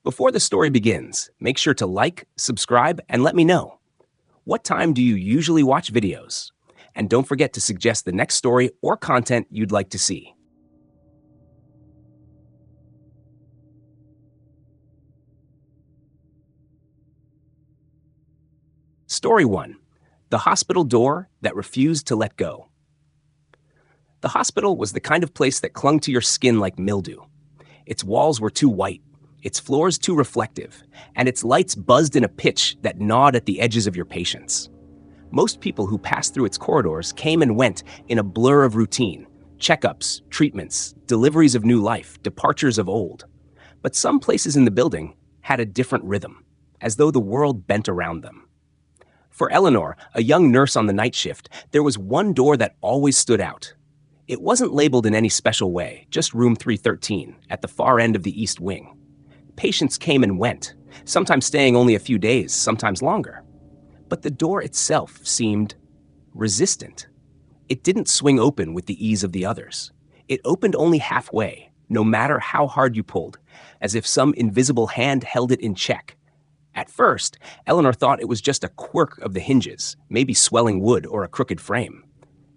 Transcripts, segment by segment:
Before the story begins, make sure to like, subscribe, and let me know. What time do you usually watch videos? And don't forget to suggest the next story or content you'd like to see. Story 1. The hospital door that refused to let go. The hospital was the kind of place that clung to your skin like mildew. Its walls were too white, its floors too reflective, and its lights buzzed in a pitch that gnawed at the edges of your patience. Most people who passed through its corridors came and went in a blur of routine: checkups, treatments, deliveries of new life, departures of old. But some places in the building had a different rhythm, as though the world bent around them. For Eleanor, a young nurse on the night shift, there was one door that always stood out. It wasn't labeled in any special way, just room 313, at the far end of the East Wing. Patients came and went, sometimes staying only a few days, sometimes longer. But the door itself seemed resistant. It didn't swing open with the ease of the others. It opened only halfway, no matter how hard you pulled, as if some invisible hand held it in check. At first, Eleanor thought it was just a quirk of the hinges, maybe swelling wood or a crooked frame.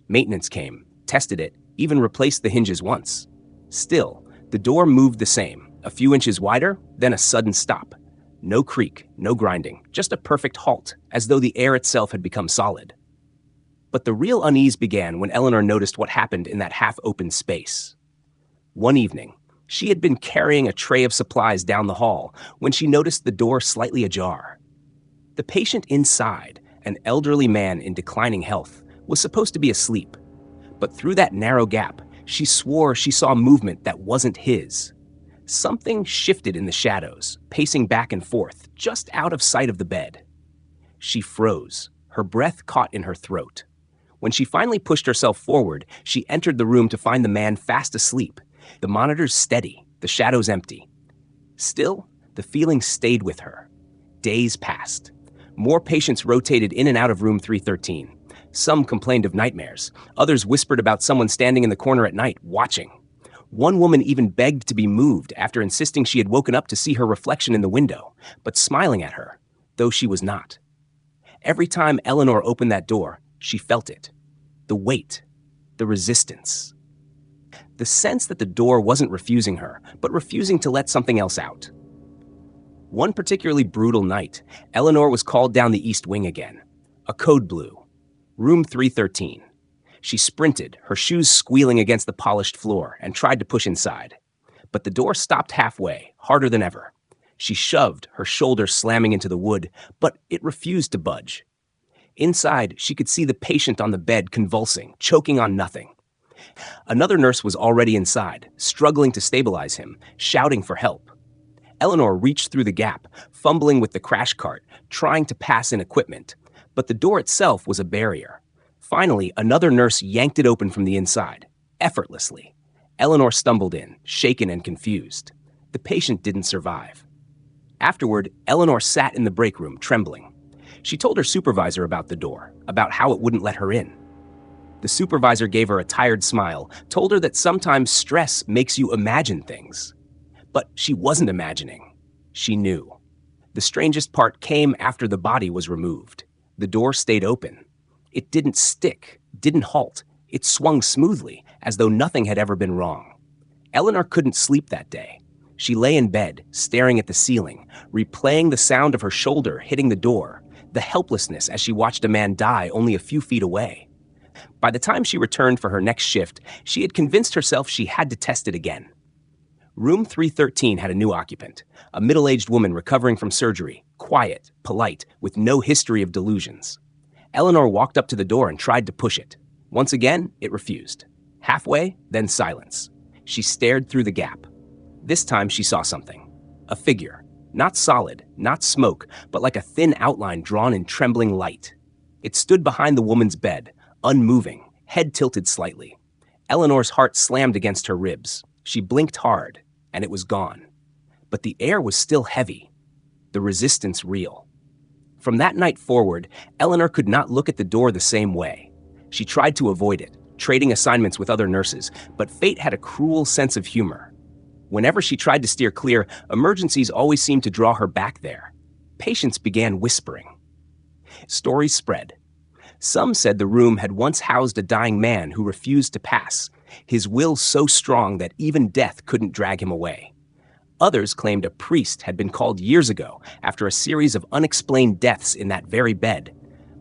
Maintenance came, tested it, even replaced the hinges once. Still, the door moved the same, a few inches wider, then a sudden stop. No creak, no grinding, just a perfect halt, as though the air itself had become solid. But the real unease began when Eleanor noticed what happened in that half-open space. One evening, she had been carrying a tray of supplies down the hall when she noticed the door slightly ajar. The patient inside, an elderly man in declining health, was supposed to be asleep. But through that narrow gap, she swore she saw movement that wasn't his. Something shifted in the shadows, pacing back and forth, just out of sight of the bed. She froze, her breath caught in her throat. When she finally pushed herself forward, she entered the room to find the man fast asleep, the monitors steady, the shadows empty. Still, the feeling stayed with her. Days passed. More patients rotated in and out of room 313. Some complained of nightmares. Others whispered about someone standing in the corner at night, watching. One woman even begged to be moved after insisting she had woken up to see her reflection in the window, but smiling at her, though she was not. Every time Eleanor opened that door, she felt it. The weight, the resistance. The sense that the door wasn't refusing her, but refusing to let something else out. One particularly brutal night, Eleanor was called down the East Wing again. A code blew. Room 313. She sprinted, her shoes squealing against the polished floor, and tried to push inside. But the door stopped halfway, harder than ever. She shoved, her shoulder slamming into the wood, but it refused to budge. Inside, she could see the patient on the bed convulsing, choking on nothing. Another nurse was already inside, struggling to stabilize him, shouting for help. Eleanor reached through the gap, fumbling with the crash cart, trying to pass in equipment, but the door itself was a barrier. Finally, another nurse yanked it open from the inside, effortlessly. Eleanor stumbled in, shaken and confused. The patient didn't survive. Afterward, Eleanor sat in the break room, trembling. She told her supervisor about the door, about how it wouldn't let her in. The supervisor gave her a tired smile, told her that sometimes stress makes you imagine things. But she wasn't imagining. She knew. The strangest part came after the body was removed. The door stayed open. It didn't stick, didn't halt. It swung smoothly, as though nothing had ever been wrong. Eleanor couldn't sleep that day. She lay in bed, staring at the ceiling, replaying the sound of her shoulder hitting the door, the helplessness as she watched a man die only a few feet away. By the time she returned for her next shift, she had convinced herself she had to test it again. Room 313 had a new occupant, a middle-aged woman recovering from surgery, quiet, polite, with no history of delusions. Eleanor walked up to the door and tried to push it. Once again, it refused. Halfway, then silence. She stared through the gap. This time she saw something. A figure. Not solid, not smoke, but like a thin outline drawn in trembling light. It stood behind the woman's bed, unmoving, head tilted slightly. Eleanor's heart slammed against her ribs. She blinked hard, and it was gone. But the air was still heavy, the resistance real. From that night forward, Eleanor could not look at the door the same way. She tried to avoid it, trading assignments with other nurses, but fate had a cruel sense of humor. Whenever she tried to steer clear, emergencies always seemed to draw her back there. Patients began whispering. Stories spread. Some said the room had once housed a dying man who refused to pass, his will so strong that even death couldn't drag him away. Others claimed a priest had been called years ago after a series of unexplained deaths in that very bed,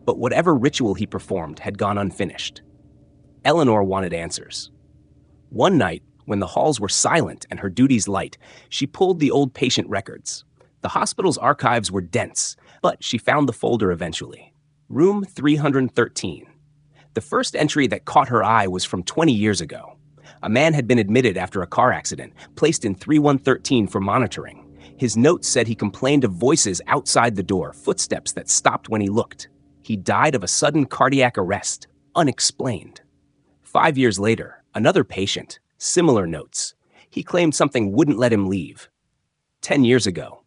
but whatever ritual he performed had gone unfinished. Eleanor wanted answers. One night, when the halls were silent and her duties light, she pulled the old patient records. The hospital's archives were dense, but she found the folder eventually. Room 313. The first entry that caught her eye was from 20 years ago. A man had been admitted after a car accident, placed in 3113 for monitoring. His notes said he complained of voices outside the door, footsteps that stopped when he looked. He died of a sudden cardiac arrest, unexplained. 5 years later, another patient, similar notes. He claimed something wouldn't let him leave. 10 years ago,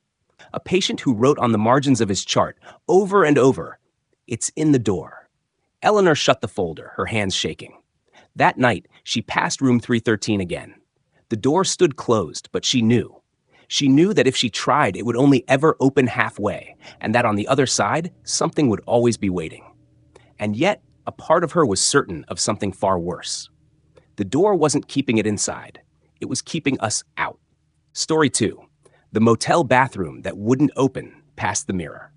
a patient who wrote on the margins of his chart, over and over, "It's in the door." Eleanor shut the folder, her hands shaking. That night, she passed room 313 again. The door stood closed, but she knew. She knew that if she tried, it would only ever open halfway, and that on the other side, something would always be waiting. And yet, a part of her was certain of something far worse. The door wasn't keeping it inside. It was keeping us out. Story 2. The motel bathroom that wouldn't open past the mirror.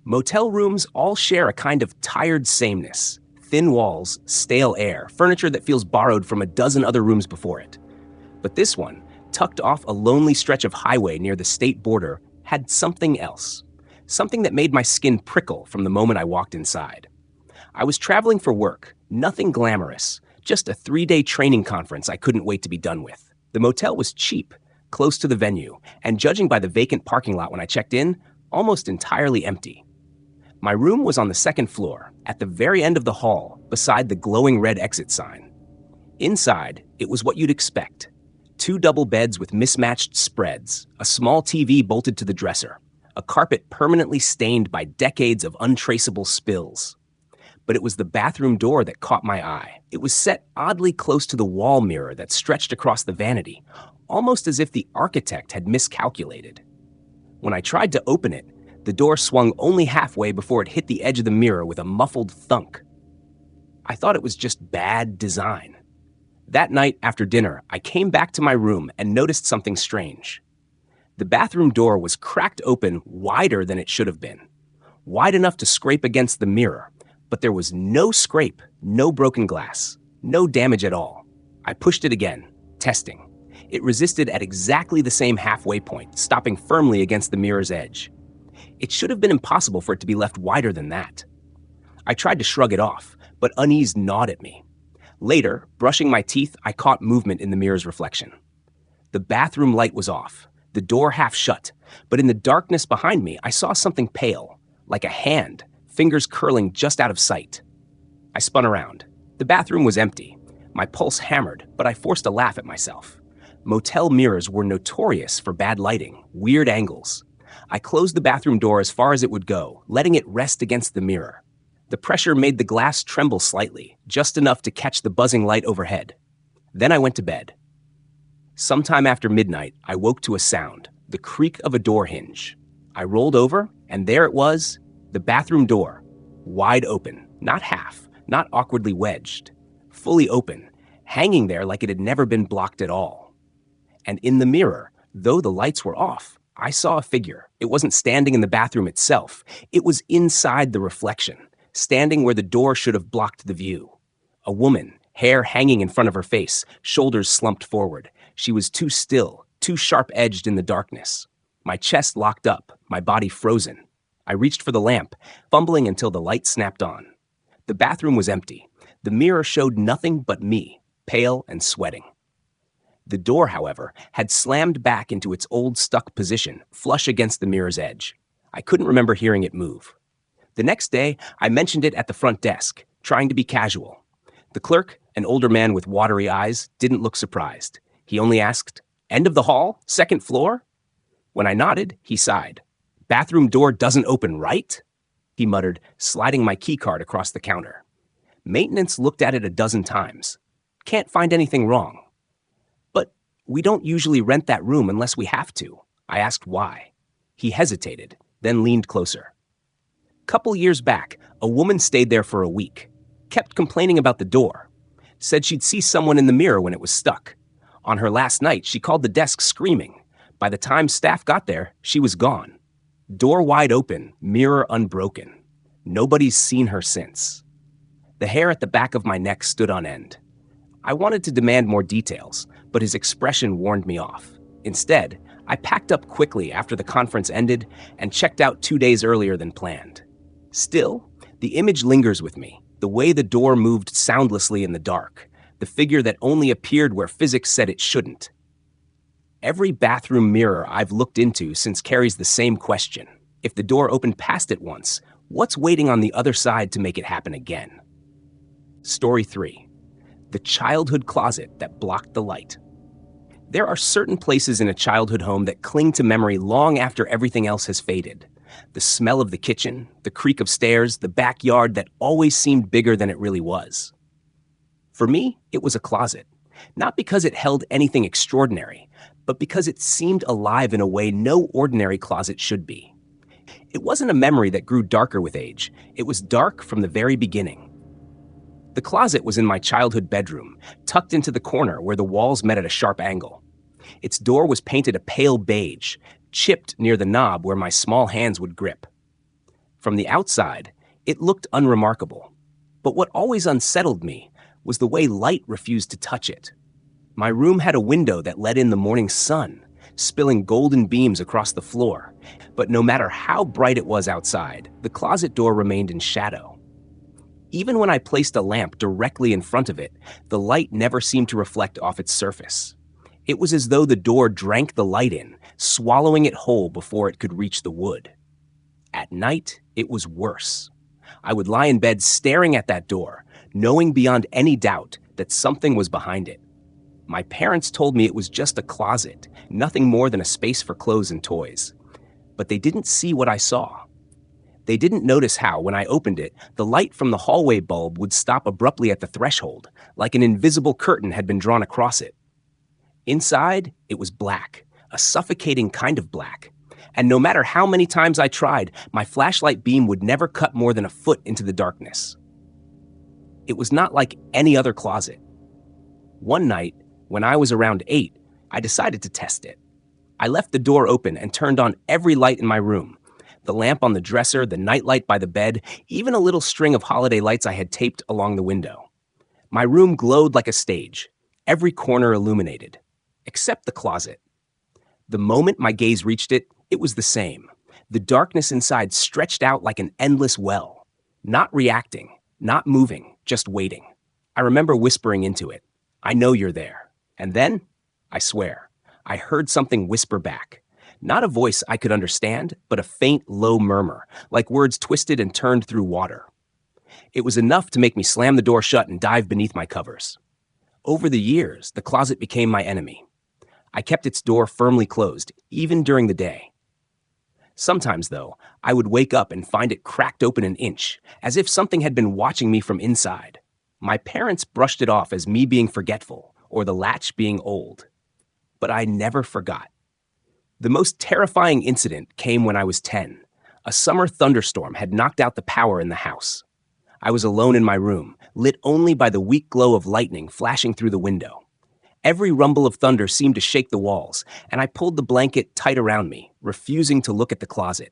Motel rooms all share a kind of tired sameness. Thin walls, stale air, furniture that feels borrowed from a dozen other rooms before it. But this one, tucked off a lonely stretch of highway near the state border, had something else. Something that made my skin prickle from the moment I walked inside. I was traveling for work, nothing glamorous, just a 3-day training conference I couldn't wait to be done with. The motel was cheap, close to the venue, and judging by the vacant parking lot when I checked in, almost entirely empty. My room was on the second floor, at the very end of the hall, beside the glowing red exit sign. Inside, it was what you'd expect. 2 double beds with mismatched spreads, a small TV bolted to the dresser, a carpet permanently stained by decades of untraceable spills. But it was the bathroom door that caught my eye. It was set oddly close to the wall mirror that stretched across the vanity, almost as if the architect had miscalculated. When I tried to open it, the door swung only halfway before it hit the edge of the mirror with a muffled thunk. I thought it was just bad design. That night after dinner, I came back to my room and noticed something strange. The bathroom door was cracked open wider than it should have been, wide enough to scrape against the mirror, but there was no scrape, no broken glass, no damage at all. I pushed it again, testing. It resisted at exactly the same halfway point, stopping firmly against the mirror's edge. It should have been impossible for it to be left wider than that. I tried to shrug it off, but unease gnawed at me. Later, brushing my teeth, I caught movement in the mirror's reflection. The bathroom light was off, the door half shut, but in the darkness behind me, I saw something pale, like a hand, fingers curling just out of sight. I spun around. The bathroom was empty. My pulse hammered, but I forced a laugh at myself. Motel mirrors were notorious for bad lighting, weird angles. I closed the bathroom door as far as it would go, letting it rest against the mirror. The pressure made the glass tremble slightly, just enough to catch the buzzing light overhead. Then I went to bed. Sometime after midnight, I woke to a sound, the creak of a door hinge. I rolled over, and there it was, the bathroom door, wide open, not half, not awkwardly wedged, fully open, hanging there like it had never been blocked at all. And in the mirror, though the lights were off, I saw a figure. It wasn't standing in the bathroom itself. It was inside the reflection, standing where the door should have blocked the view. A woman, hair hanging in front of her face, shoulders slumped forward. She was too still, too sharp-edged in the darkness. My chest locked up, my body frozen. I reached for the lamp, fumbling until the light snapped on. The bathroom was empty. The mirror showed nothing but me, pale and sweating. The door, however, had slammed back into its old stuck position, flush against the mirror's edge. I couldn't remember hearing it move. The next day, I mentioned it at the front desk, trying to be casual. The clerk, an older man with watery eyes, didn't look surprised. He only asked, "End of the hall? Second floor?" When I nodded, he sighed. "Bathroom door doesn't open, right?" He muttered, sliding my keycard across the counter. "Maintenance looked at it a dozen times. Can't find anything wrong." "But "We don't usually rent that room unless we have to." I asked why. He hesitated, then leaned closer. "Couple years back, a woman stayed there for a week. Kept complaining about the door. Said she'd see someone in the mirror when it was stuck. On her last night, she called the desk screaming. By the time staff got there, she was gone. Door wide open, mirror unbroken. Nobody's seen her since." The hair at the back of my neck stood on end. I wanted to demand more details, but his expression warned me off. Instead, I packed up quickly after the conference ended and checked out 2 days earlier than planned. Still, the image lingers with me, the way the door moved soundlessly in the dark, the figure that only appeared where physics said it shouldn't. Every bathroom mirror I've looked into since carries the same question. If the door opened past it once, what's waiting on the other side to make it happen again? Story 3. The childhood closet that blocked the light. There are certain places in a childhood home that cling to memory long after everything else has faded. The smell of the kitchen, the creak of stairs, the backyard that always seemed bigger than it really was. For me, it was a closet. Not because it held anything extraordinary, but because it seemed alive in a way no ordinary closet should be. It wasn't a memory that grew darker with age. It was dark from the very beginning. The closet was in my childhood bedroom, tucked into the corner where the walls met at a sharp angle. Its door was painted a pale beige, chipped near the knob where my small hands would grip. From the outside, it looked unremarkable. But what always unsettled me was the way light refused to touch it. My room had a window that let in the morning sun, spilling golden beams across the floor. But no matter how bright it was outside, the closet door remained in shadow. Even when I placed a lamp directly in front of it, the light never seemed to reflect off its surface. It was as though the door drank the light in, swallowing it whole before it could reach the wood. At night, it was worse. I would lie in bed staring at that door, knowing beyond any doubt that something was behind it. My parents told me it was just a closet, nothing more than a space for clothes and toys. But they didn't see what I saw. They didn't notice how, when I opened it, the light from the hallway bulb would stop abruptly at the threshold, like an invisible curtain had been drawn across it. Inside, it was black, a suffocating kind of black. And no matter how many times I tried, my flashlight beam would never cut more than a foot into the darkness. It was not like any other closet. One night, when I was around 8, I decided to test it. I left the door open and turned on every light in my room. The lamp on the dresser, the nightlight by the bed, even a little string of holiday lights I had taped along the window. My room glowed like a stage, every corner illuminated, except the closet. The moment my gaze reached it, it was the same. The darkness inside stretched out like an endless well, not reacting, not moving, just waiting. I remember whispering into it, "I know you're there." And then, I swear, I heard something whisper back. Not a voice I could understand, but a faint, low murmur, like words twisted and turned through water. It was enough to make me slam the door shut and dive beneath my covers. Over the years, the closet became my enemy. I kept its door firmly closed, even during the day. Sometimes, though, I would wake up and find it cracked open an inch, as if something had been watching me from inside. My parents brushed it off as me being forgetful, or the latch being old. But I never forgot. The most terrifying incident came when I was 10. A summer thunderstorm had knocked out the power in the house. I was alone in my room, lit only by the weak glow of lightning flashing through the window. Every rumble of thunder seemed to shake the walls, and I pulled the blanket tight around me, refusing to look at the closet.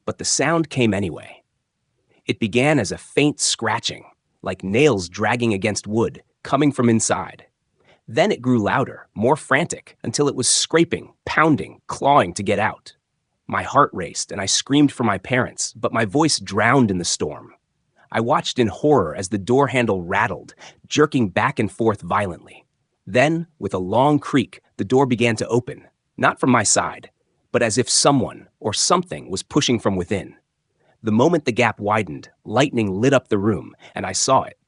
But the sound came anyway. It began as a faint scratching, like nails dragging against wood, coming from inside. Then it grew louder, more frantic, until it was scraping, pounding, clawing to get out. My heart raced, and I screamed for my parents, but my voice drowned in the storm. I watched in horror as the door handle rattled, jerking back and forth violently. Then, with a long creak, the door began to open, not from my side, but as if someone or something was pushing from within. The moment the gap widened, lightning lit up the room, and I saw it.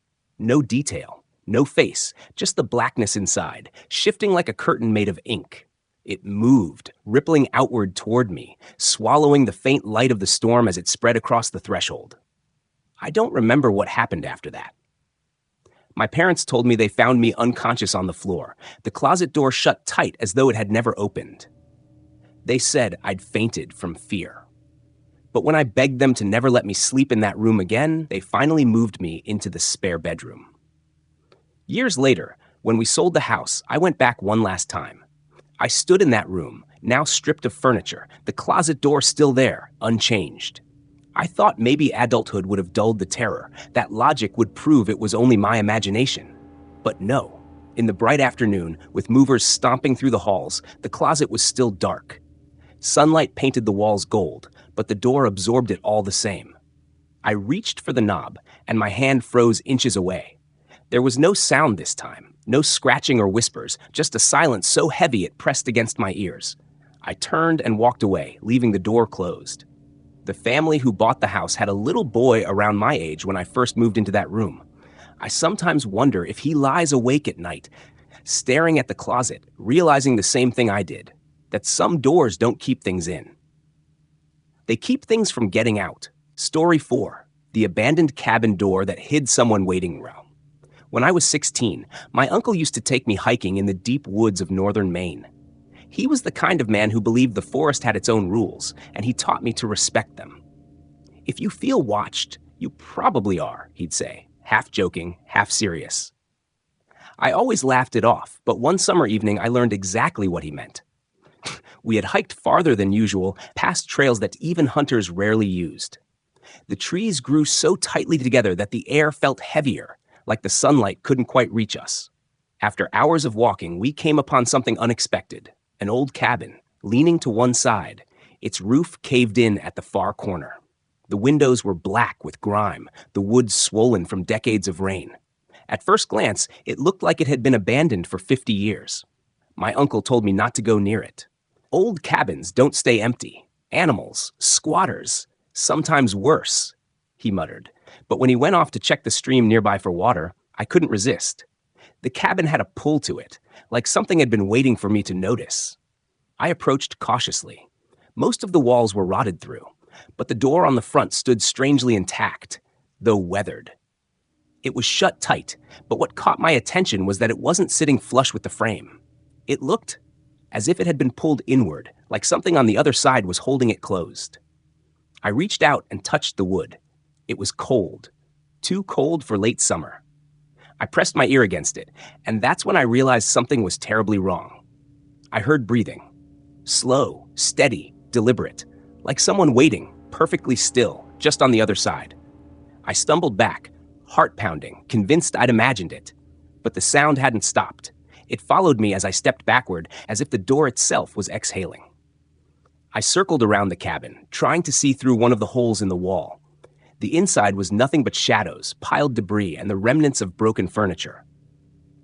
No detail. No face, just the blackness inside, shifting like a curtain made of ink. It moved, rippling outward toward me, swallowing the faint light of the storm as it spread across the threshold. I don't remember what happened after that. My parents told me they found me unconscious on the floor, the closet door shut tight as though it had never opened. They said I'd fainted from fear. But when I begged them to never let me sleep in that room again, they finally moved me into the spare bedroom. Years later, when we sold the house, I went back one last time. I stood in that room, now stripped of furniture, the closet door still there, unchanged. I thought maybe adulthood would have dulled the terror, that logic would prove it was only my imagination. But no. In the bright afternoon, with movers stomping through the halls, the closet was still dark. Sunlight painted the walls gold, but the door absorbed it all the same. I reached for the knob, and my hand froze inches away. There was no sound this time, no scratching or whispers, just a silence so heavy it pressed against my ears. I turned and walked away, leaving the door closed. The family who bought the house had a little boy around my age when I first moved into that room. I sometimes wonder if he lies awake at night, staring at the closet, realizing the same thing I did, that some doors don't keep things in. They keep things from getting out. Story 4, the abandoned cabin door that hid someone waiting around. When I was 16, my uncle used to take me hiking in the deep woods of northern Maine. He was the kind of man who believed the forest had its own rules, and he taught me to respect them. If you feel watched, you probably are, he'd say, half joking, half serious. I always laughed it off, but one summer evening I learned exactly what he meant. We had hiked farther than usual, past trails that even hunters rarely used. The trees grew so tightly together that the air felt heavier, like the sunlight couldn't quite reach us. After hours of walking, we came upon something unexpected. An old cabin, leaning to one side, its roof caved in at the far corner. The windows were black with grime, the woods swollen from decades of rain. At first glance, it looked like it had been abandoned for 50 years. My uncle told me not to go near it. Old cabins don't stay empty. Animals, squatters, sometimes worse, he muttered. But when he went off to check the stream nearby for water, I couldn't resist. The cabin had a pull to it, like something had been waiting for me to notice. I approached cautiously. Most of the walls were rotted through, but the door on the front stood strangely intact, though weathered. It was shut tight, but what caught my attention was that it wasn't sitting flush with the frame. It looked as if it had been pulled inward, like something on the other side was holding it closed. I reached out and touched the wood. It was cold, too cold for late summer. I pressed my ear against it, and that's when I realized something was terribly wrong. I heard breathing. Slow, steady, deliberate, like someone waiting, perfectly still, just on the other side. I stumbled back, heart pounding, convinced I'd imagined it. But the sound hadn't stopped. It followed me as I stepped backward, as if the door itself was exhaling. I circled around the cabin, trying to see through one of the holes in the wall. The inside was nothing but shadows, piled debris, and the remnants of broken furniture.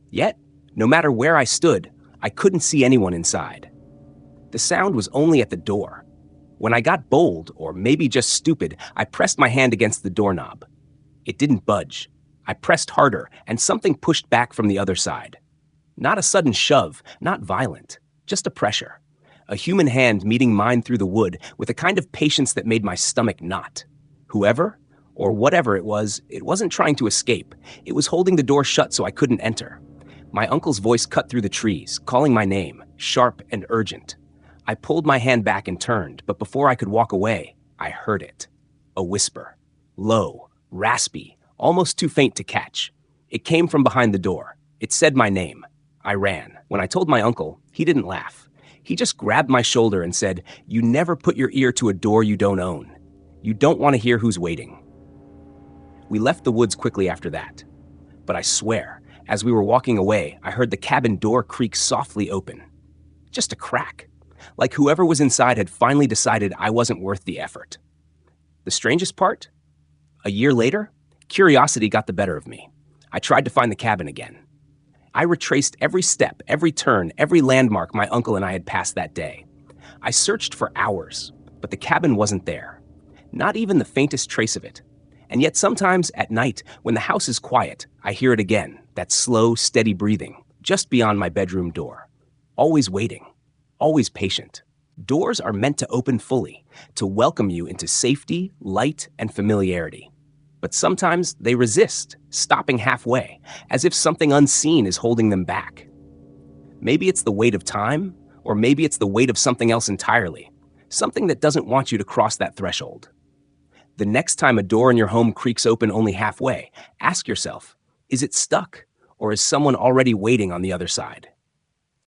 Yet, no matter where I stood, I couldn't see anyone inside. The sound was only at the door. When I got bold, or maybe just stupid, I pressed my hand against the doorknob. It didn't budge. I pressed harder, and something pushed back from the other side. Not a sudden shove, not violent, just a pressure. A human hand meeting mine through the wood with a kind of patience that made my stomach knot. Whoever, or whatever it wasn't trying to escape. It was holding the door shut so I couldn't enter. My uncle's voice cut through the trees, calling my name, sharp and urgent. I pulled my hand back and turned, but before I could walk away, I heard it. A whisper. Low, raspy, almost too faint to catch. It came from behind the door. It said my name. I ran. When I told my uncle, he didn't laugh. He just grabbed my shoulder and said, "You never put your ear to a door you don't own. You don't want to hear who's waiting." We left the woods quickly after that. But I swear, as we were walking away, I heard the cabin door creak softly open. Just a crack. Like whoever was inside had finally decided I wasn't worth the effort. The strangest part? A year later, curiosity got the better of me. I tried to find the cabin again. I retraced every step, every turn, every landmark my uncle and I had passed that day. I searched for hours, but the cabin wasn't there. Not even the faintest trace of it. And yet sometimes at night, when the house is quiet, I hear it again, that slow, steady breathing, just beyond my bedroom door. Always waiting, always patient. Doors are meant to open fully, to welcome you into safety, light, and familiarity. But sometimes they resist, stopping halfway, as if something unseen is holding them back. Maybe it's the weight of time, or maybe it's the weight of something else entirely, something that doesn't want you to cross that threshold. The next time a door in your home creaks open only halfway, ask yourself, is it stuck, or is someone already waiting on the other side?